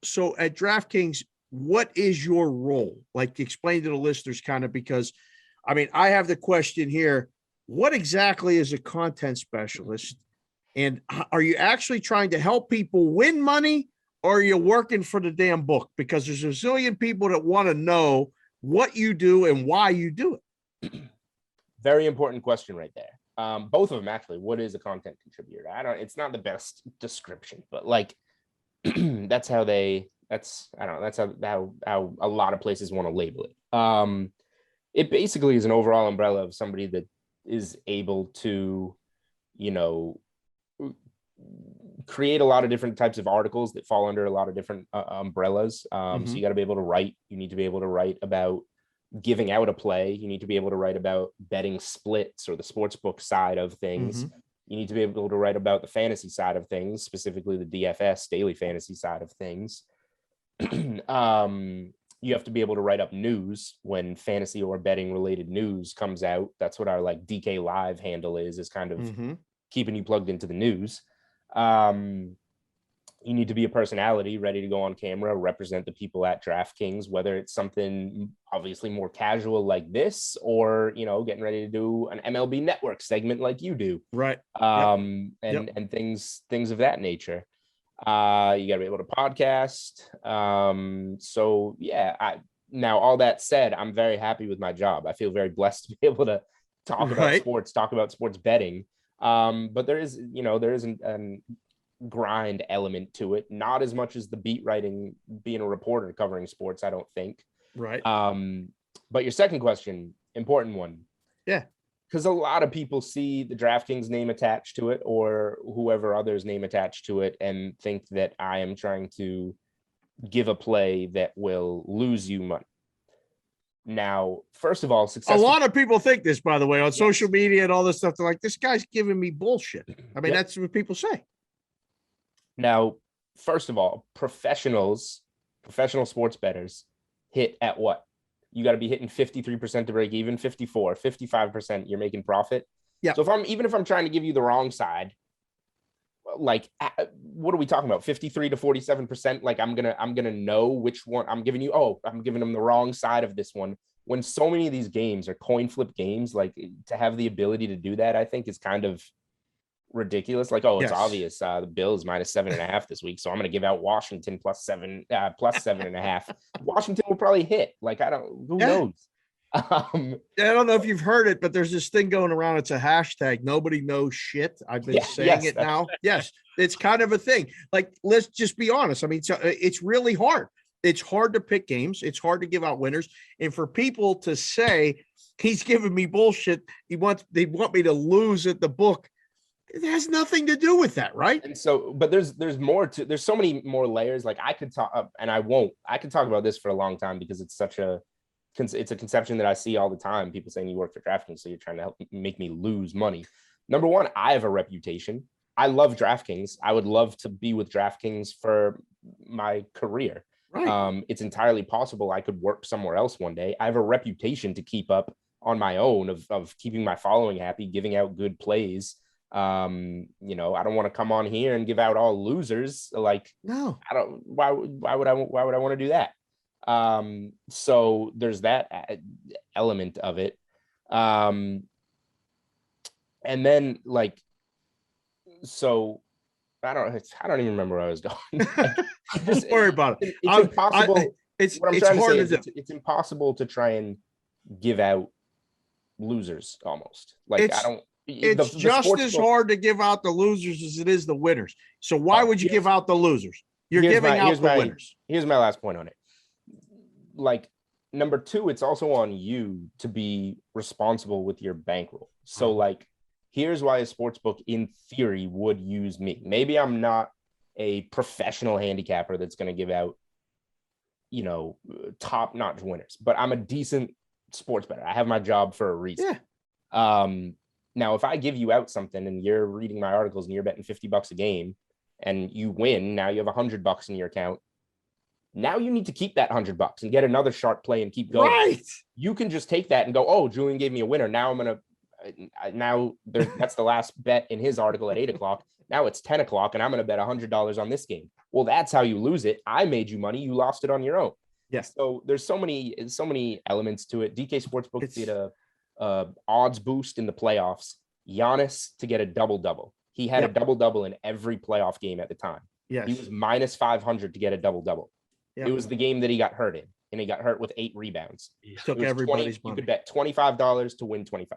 So at DraftKings, what is your role? Like, explain to the listeners kind of, because I mean, I have the question here. What exactly is a content specialist? And are you actually trying to help people win money, or are you working for the damn book? Because there's a zillion people that want to know what you do and why you do it. Very important question right there. Both of them, actually. What is a content contributor? It's not the best description, but like, that's how a lot of places want to label it. It basically is an overall umbrella of somebody that is able to, create a lot of different types of articles that fall under a lot of different umbrellas. So you got to be able to write. You need to be able to write about giving out a play. You need to be able to write about betting splits or the sportsbook side of things. You need to be able to write about the fantasy side of things, specifically the DFS, daily fantasy side of things. You have to be able to write up news when fantasy or betting related news comes out. That's what our like DK Live handle is kind of keeping you plugged into the news. You need to be a personality ready to go on camera, represent the people at DraftKings, whether it's something obviously more casual like this, or, getting ready to do an MLB Network segment like you do. Right. And things of that nature. You got to be able to podcast. So yeah, now all that said, I'm very happy with my job. I feel very blessed to be able to talk about sports, talk about sports betting. But there is an grind element to it, not as much as the beat writing, being a reporter covering sports, I don't think. Right. But your second question, important one. Yeah. Because a lot of people see the DraftKings name attached to it, or whoever other's name attached to it, and think that I am trying to give a play that will lose you money. Now, first of all, a lot of people think this, by the way, on social media and all this stuff. They're like, this guy's giving me bullshit. I mean, that's what people say. Now, first of all, professional sports bettors hit at what? You got to be hitting 53% to break even, 54, 55%, you're making profit. Yeah. So if I'm trying to give you the wrong side, like, what are we talking about? 53 to 47%. Like, I'm going to know which one I'm giving you. Oh, I'm giving them the wrong side of this one. When so many of these games are coin flip games, like, to have the ability to do that, I think is kind of ridiculous. Like, it's obvious. The Bills minus 7.5 this week, so I'm going to give out Washington plus 7.5. Washington will probably hit. Like, who knows? I don't know if you've heard it, but there's this thing going around. It's a hashtag. Nobody knows shit. I've been saying it now. Yes, it's kind of a thing. Like, let's just be honest. I mean, it's really hard. It's hard to pick games. It's hard to give out winners. And for people to say he's giving me bullshit, they want me to lose at the book. It has nothing to do with that, right? And so, but there's so many more layers. Like, I could talk, and I won't. I could talk about this for a long time because it's a conception that I see all the time. People saying you work for DraftKings, so you're trying to help make me lose money. Number one, I have a reputation. I love DraftKings. I would love to be with DraftKings for my career. Right. It's entirely possible I could work somewhere else one day. I have a reputation to keep up on my own of keeping my following happy, giving out good plays. I don't want to come on here and give out all losers. Like, no, I don't. Why would I want to do that? So there's that element of it. And then, like, so I don't even remember where I was going. Don't worry about it. It's impossible. It's hard to do. It's impossible to try and give out losers almost. Like, it's just as hard to give out the losers as it is the winners. So why would you give out the losers? You're giving out the winners. Here's my last point on it. Like, number two, it's also on you to be responsible with your bankroll. So, like, here's why a sportsbook in theory would use me. Maybe I'm not a professional handicapper that's going to give out, top-notch winners, but I'm a decent sports bettor. I have my job for a reason. Yeah. Now, if I give you out something and you're reading my articles and you're betting $50 a game and you win, now you have $100 in your account. Now you need to keep that $100 and get another sharp play and keep going. Right. You can just take that and go, oh, Julian gave me a winner. Now that's the last bet in his article at 8:00. Now it's 10 o'clock and I'm going to bet $100 on this game. Well, that's how you lose it. I made you money. You lost it on your own. Yes. So there's so many elements to it. DK Sportsbook did a odds boost in the playoffs. Giannis to get a double-double. He had a double-double in every playoff game at the time. Yes. He was minus 500 to get a double-double. It was the game that he got hurt in, and he got hurt with 8 rebounds. Took everybody's money. You could bet $25 to win $25.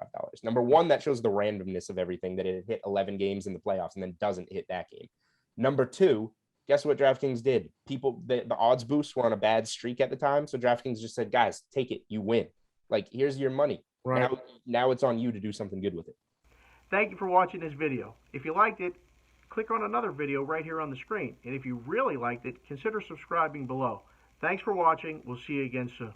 Number one, that shows the randomness of everything, that it hit 11 games in the playoffs and then doesn't hit that game. Number two, guess what DraftKings did? The odds boosts were on a bad streak at the time, so DraftKings just said, guys, take it. You win. Like, here's your money. Right. Now it's on you to do something good with it. Thank you for watching this video. If you liked it, click on another video right here on the screen. And if you really liked it, consider subscribing below. Thanks for watching. We'll see you again soon.